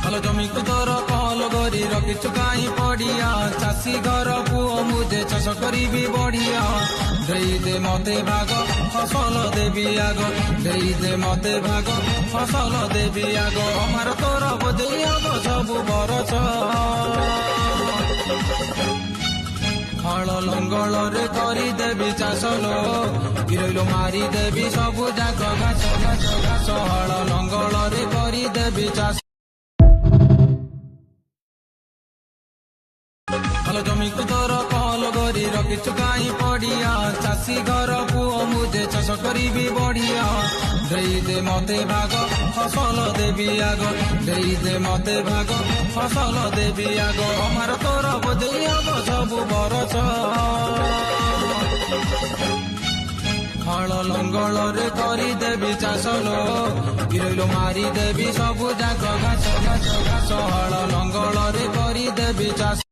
हल जमी को तोर कल करी रखिछु काई पड़िया चाषी घर पुओ मुझे चाष करी बढ़िया दे मते भाग फसल देवी आग दे मते भाग फसल देवी आग अमार तोर बोझे हब सबु बरस हल लंगल रे करी देवी चाष लो गिरैलो मारी देवी सबु जाक घास घास घास हल लंगल रे करी देवी चाष हल जमी को तोर कल करी रखिछु काई पड़िया चाषी घर पुओ मुझे चाष करी बढ़िया दे मते भाग फसल देवी आग दे मते भाग फसल देवी आग अमार तोर बोझे हब सबु बरस हल लंगल रे करी देवी चाष लो गिरैलो मारी देवी सबु जाक घास घास घास हल लंगल रे करी देवी चाष।